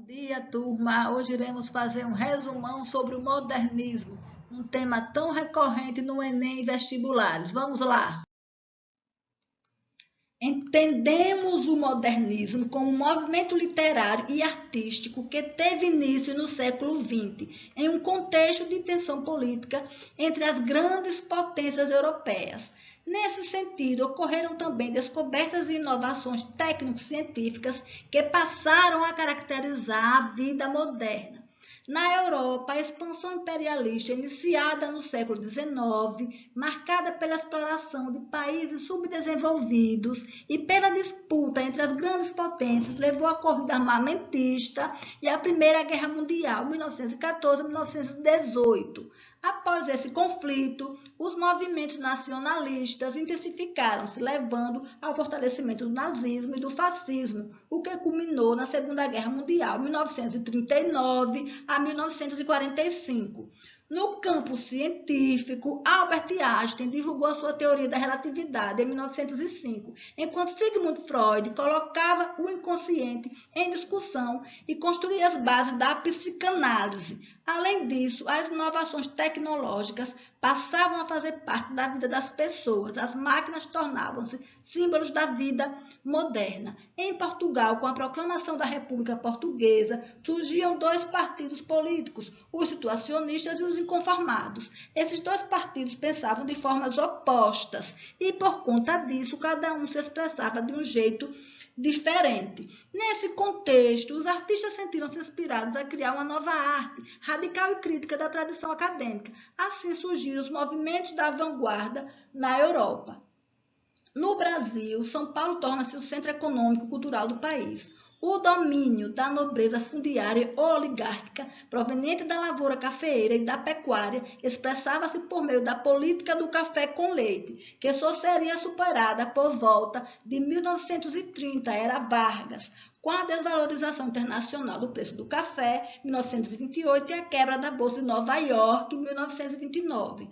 dia, turma! Hoje iremos fazer um resumão sobre o modernismo, um tema tão recorrente no Enem e vestibulares. Vamos lá! Entendemos o modernismo como um movimento literário e artístico que teve início no século XX, em um contexto de tensão política entre as grandes potências europeias. Nesse sentido, ocorreram também descobertas e inovações técnico-científicas que passaram a caracterizar a vida moderna. Na Europa, a expansão imperialista iniciada no século XIX, marcada pela exploração de países subdesenvolvidos e pela disputa entre as grandes potências, levou à corrida armamentista e à Primeira Guerra Mundial, 1914-1918. Após esse conflito, os movimentos nacionalistas intensificaram-se, levando ao fortalecimento do nazismo e do fascismo, o que culminou na Segunda Guerra Mundial, 1939 a 1945. No campo científico, Albert Einstein divulgou a sua teoria da relatividade em 1905, enquanto Sigmund Freud colocava o inconsciente em discussão e construía as bases da psicanálise. Além disso, as inovações tecnológicas passavam a fazer parte da vida das pessoas. As máquinas tornavam-se símbolos da vida moderna. Em Portugal, com a proclamação da República Portuguesa, surgiam dois partidos políticos, os situacionistas e os inconformados. Esses dois partidos pensavam de formas opostas e, por conta disso, cada um se expressava de um jeito diferente. Nesse contexto, os artistas sentiram-se inspirados a criar uma nova arte, radical e crítica da tradição acadêmica. Assim surgiram os movimentos da vanguarda na Europa. No Brasil, São Paulo torna-se o centro econômico e cultural do país. O domínio da nobreza fundiária oligárquica, proveniente da lavoura cafeeira e da pecuária, expressava-se por meio da política do café com leite, que só seria superada por volta de 1930, era Vargas, com a desvalorização internacional do preço do café, 1928, e a quebra da Bolsa de Nova York, 1929.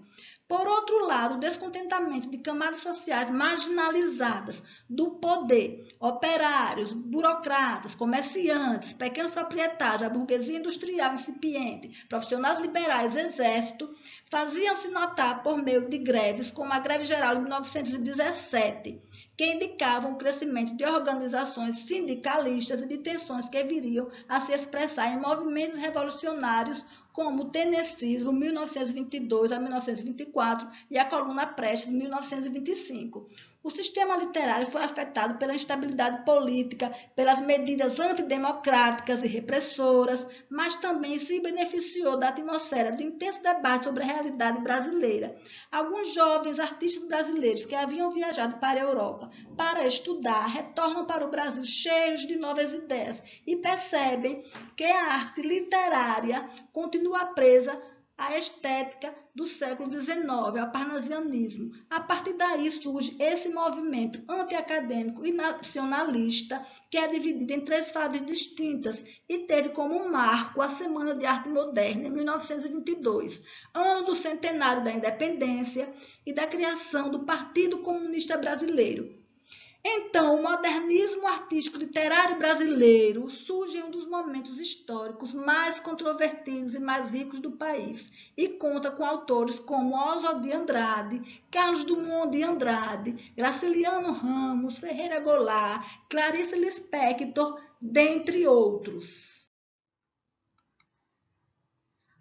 Por outro lado, o descontentamento de camadas sociais marginalizadas do poder, operários, burocratas, comerciantes, pequenos proprietários, a burguesia industrial incipiente, profissionais liberais, exército, faziam-se notar por meio de greves, como a Greve Geral de 1917, que indicavam o crescimento de organizações sindicalistas e de tensões que viriam a se expressar em movimentos revolucionários como o tenecismo, 1922 a 1924, e a Coluna Prestes, 1925. O sistema literário foi afetado pela instabilidade política, pelas medidas antidemocráticas e repressoras, mas também se beneficiou da atmosfera de intenso debate sobre a realidade brasileira. Alguns jovens artistas brasileiros que haviam viajado para a Europa para estudar retornam para o Brasil cheios de novas ideias e percebem que a arte literária continua presa à estética do século XIX, ao parnasianismo. A partir daí surge esse movimento antiacadêmico e nacionalista, que é dividido em três fases distintas e teve como marco a Semana de Arte Moderna, em 1922, ano do centenário da independência e da criação do Partido Comunista Brasileiro. Então, o modernismo artístico literário brasileiro surge em um dos momentos históricos mais controvertidos e mais ricos do país e conta com autores como Oswald de Andrade, Carlos Drummond de Andrade, Graciliano Ramos, Ferreira Goulart, Clarice Lispector, dentre outros.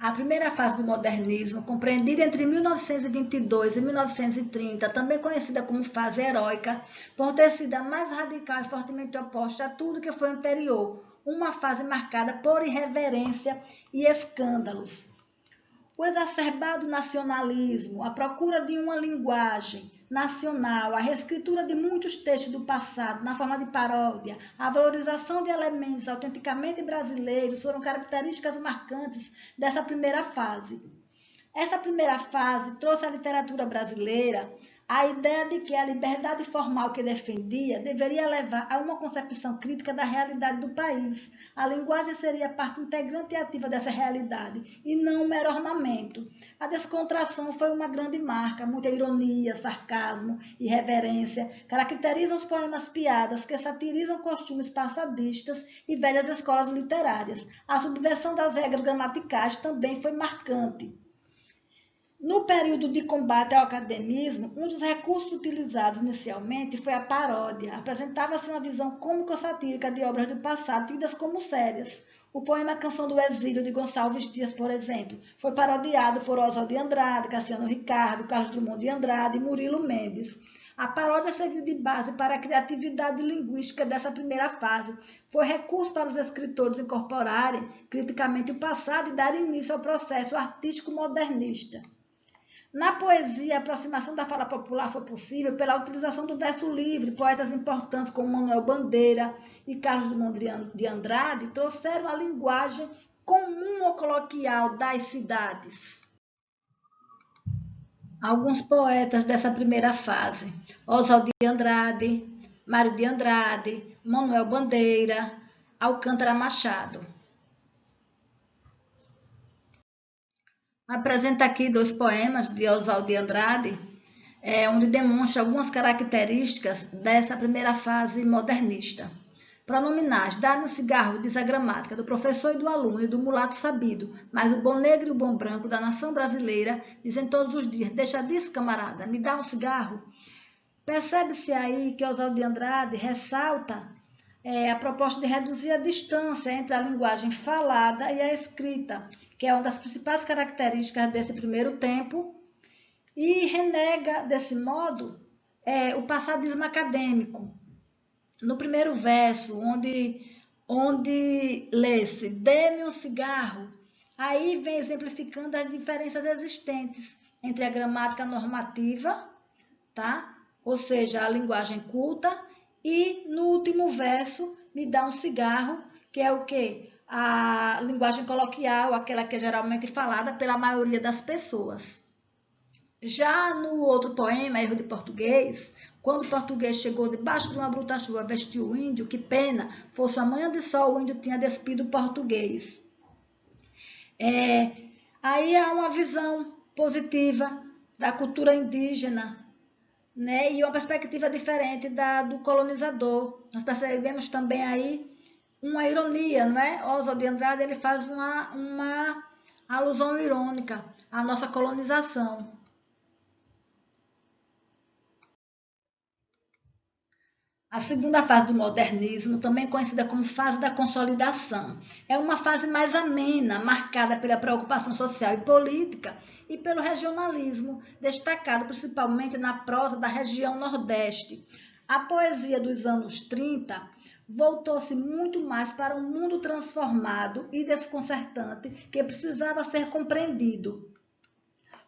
A primeira fase do modernismo, compreendida entre 1922 e 1930, também conhecida como fase heróica, por ter sido a mais radical e fortemente oposta a tudo que foi anterior, uma fase marcada por irreverência e escândalos. O exacerbado nacionalismo, a procura de uma linguagem nacional, a reescritura de muitos textos do passado na forma de paródia, a valorização de elementos autenticamente brasileiros foram características marcantes dessa primeira fase. Essa primeira fase trouxe à literatura brasileira A ideia de que a liberdade formal que defendia deveria levar a uma concepção crítica da realidade do país. A linguagem seria parte integrante e ativa dessa realidade, e não um mero ornamento. A descontração foi uma grande marca, muita ironia, sarcasmo, irreverência, caracterizam os poemas piadas que satirizam costumes passadistas e velhas escolas literárias. A subversão das regras gramaticais também foi marcante. No período de combate ao academismo, um dos recursos utilizados inicialmente foi a paródia. Apresentava-se uma visão cômico-satírica de obras do passado tidas como sérias. O poema Canção do Exílio, de Gonçalves Dias, por exemplo, foi parodiado por Oswald de Andrade, Cassiano Ricardo, Carlos Drummond de Andrade e Murilo Mendes. A paródia serviu de base para a criatividade linguística dessa primeira fase. Foi recurso para os escritores incorporarem criticamente o passado e dar início ao processo artístico modernista. Na poesia, a aproximação da fala popular foi possível pela utilização do verso livre. Poetas importantes como Manuel Bandeira e Carlos Drummond de Andrade trouxeram a linguagem comum ou coloquial das cidades. Alguns poetas dessa primeira fase: Oswald de Andrade, Mário de Andrade, Manuel Bandeira, Alcântara Machado. Apresenta aqui 2 poemas de Oswald de Andrade, onde demonstra algumas características dessa primeira fase modernista. Pronominais: dá-me um cigarro, diz a gramática, do professor e do aluno e do mulato sabido, mas o bom negro e o bom branco da nação brasileira dizem todos os dias: deixa disso, camarada, me dá um cigarro. Percebe-se aí que Oswald de Andrade ressalta a proposta de reduzir a distância entre a linguagem falada e a escrita, que é uma das principais características desse primeiro tempo, e renega, desse modo, o passadismo acadêmico. No primeiro verso, onde lê-se, dê-me um cigarro, aí vem exemplificando as diferenças existentes entre a gramática normativa, tá? Ou seja, a linguagem culta, e no último verso, me dá um cigarro, que é o quê? A linguagem coloquial, aquela que é geralmente falada pela maioria das pessoas. Já no outro poema, Erro de Português, quando o português chegou debaixo de uma bruta chuva, vestiu o índio, que pena, fosse a manhã de sol, o índio tinha despido o português. Aí há uma visão positiva da cultura indígena, né? E uma perspectiva diferente do colonizador. Nós percebemos também aí uma ironia, não é? Oswald de Andrade ele faz uma alusão irônica à nossa colonização. A segunda fase do modernismo, também conhecida como fase da consolidação, é uma fase mais amena, marcada pela preocupação social e política e pelo regionalismo, destacado principalmente na prosa da região Nordeste. A poesia dos anos 30 voltou-se muito mais para um mundo transformado e desconcertante que precisava ser compreendido.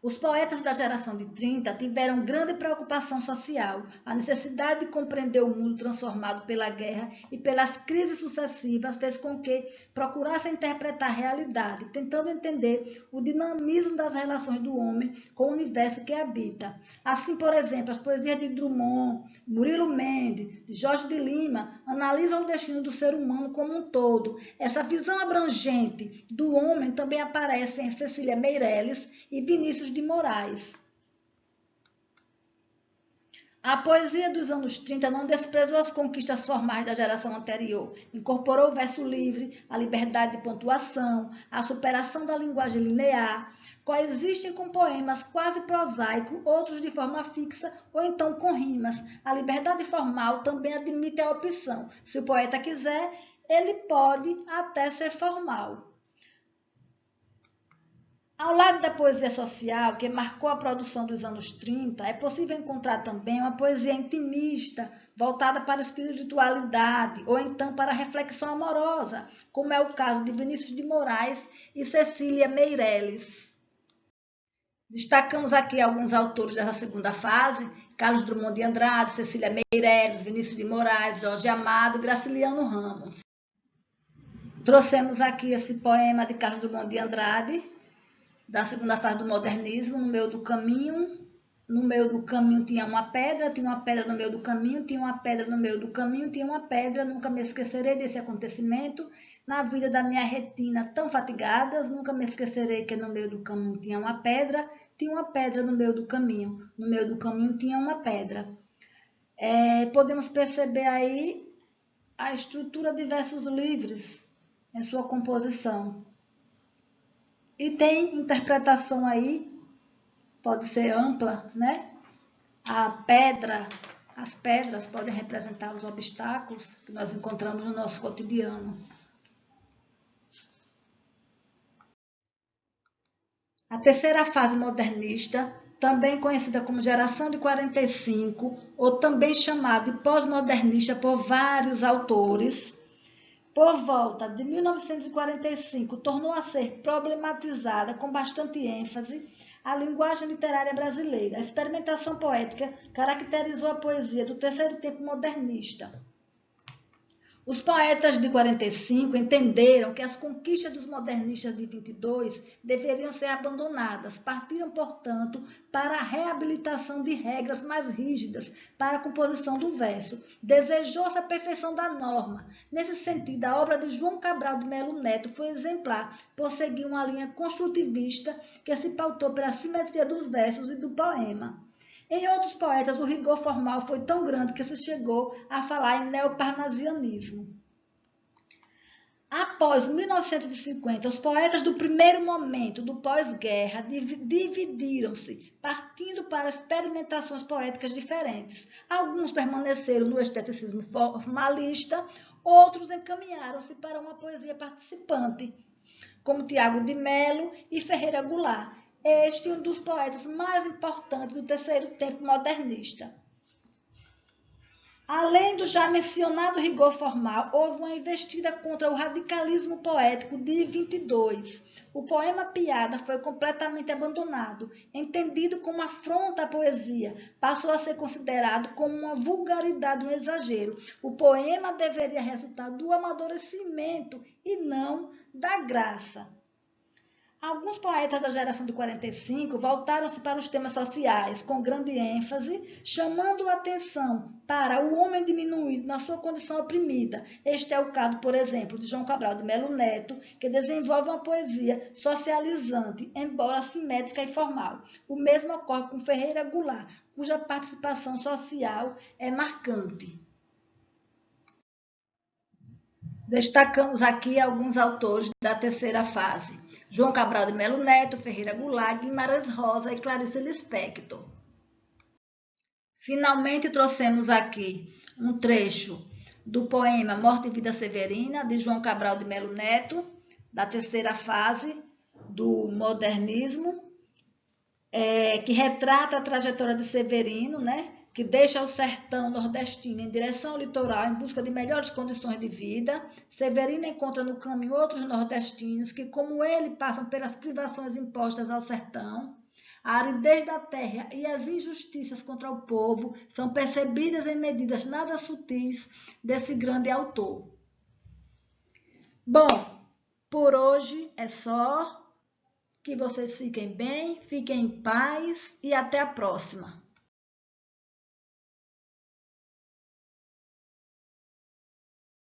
Os poetas da geração de 30 tiveram grande preocupação social. A necessidade de compreender o mundo transformado pela guerra e pelas crises sucessivas fez com que procurassem interpretar a realidade, tentando entender o dinamismo das relações do homem com o universo que habita. Assim, por exemplo, as poesias de Drummond, Murilo Mendes, Jorge de Lima analisam o destino do ser humano como um todo. Essa visão abrangente do homem também aparece em Cecília Meirelles e Vinícius de Moraes. A poesia dos anos 30 não desprezou as conquistas formais da geração anterior, incorporou o verso livre, a liberdade de pontuação, a superação da linguagem linear, coexistem com poemas quase prosaicos, outros de forma fixa ou então com rimas. A liberdade formal também admite a opção. Se o poeta quiser, ele pode até ser formal. Ao lado da poesia social, que marcou a produção dos anos 30, é possível encontrar também uma poesia intimista, voltada para a espiritualidade, ou então para a reflexão amorosa, como é o caso de Vinícius de Moraes e Cecília Meirelles. Destacamos aqui alguns autores dessa segunda fase: Carlos Drummond de Andrade, Cecília Meirelles, Vinícius de Moraes, Jorge Amado e Graciliano Ramos. Trouxemos aqui esse poema de Carlos Drummond de Andrade, da segunda fase do modernismo, No Meio do Caminho, no meio do caminho tinha uma pedra no meio do caminho, tinha uma pedra no meio do caminho, tinha uma pedra, nunca me esquecerei desse acontecimento. Na vida da minha retina tão fatigadas, nunca me esquecerei que no meio do caminho tinha uma pedra no meio do caminho tinha uma pedra. Podemos perceber aí a estrutura de versos livres em sua composição. E tem interpretação aí, pode ser ampla, né? As pedras podem representar os obstáculos que nós encontramos no nosso cotidiano. A terceira fase modernista, também conhecida como geração de 45, ou também chamada de pós-modernista por vários autores, por volta de 1945, tornou a ser problematizada com bastante ênfase a linguagem literária brasileira. A experimentação poética caracterizou a poesia do terceiro tempo modernista. Os poetas de 45 entenderam que as conquistas dos modernistas de 22 deveriam ser abandonadas. Partiram, portanto, para a reabilitação de regras mais rígidas para a composição do verso. Desejou-se a perfeição da norma. Nesse sentido, a obra de João Cabral de Melo Neto foi exemplar por seguir uma linha construtivista que se pautou pela simetria dos versos e do poema. Em outros poetas, o rigor formal foi tão grande que se chegou a falar em neoparnasianismo. Após 1950, os poetas do primeiro momento do pós-guerra dividiram-se, partindo para experimentações poéticas diferentes. Alguns permaneceram no esteticismo formalista, outros encaminharam-se para uma poesia participante, como Tiago de Melo e Ferreira Goulart. Este é um dos poetas mais importantes do terceiro tempo modernista. Além do já mencionado rigor formal, houve uma investida contra o radicalismo poético de 22. O poema piada foi completamente abandonado, entendido como afronta à poesia, passou a ser considerado como uma vulgaridade, um exagero. O poema deveria resultar do amadurecimento e não da graça. Alguns poetas da geração de 45 voltaram-se para os temas sociais, com grande ênfase, chamando a atenção para o homem diminuído na sua condição oprimida. Este é o caso, por exemplo, de João Cabral de Melo Neto, que desenvolve uma poesia socializante, embora simétrica e formal. O mesmo ocorre com Ferreira Goulart, cuja participação social é marcante. Destacamos aqui alguns autores da terceira fase: João Cabral de Melo Neto, Ferreira Goulart, Guimarães Rosa e Clarice Lispector. Finalmente trouxemos aqui um trecho do poema Morte e Vida Severina, de João Cabral de Melo Neto, da terceira fase do modernismo, que retrata a trajetória de Severino, né? Que deixa o sertão nordestino em direção ao litoral em busca de melhores condições de vida. Severino encontra no caminho outros nordestinos que, como ele, passam pelas privações impostas ao sertão. A aridez da terra e as injustiças contra o povo são percebidas em medidas nada sutis desse grande autor. Bom, por hoje é só. Que vocês fiquem bem, fiquem em paz e até a próxima.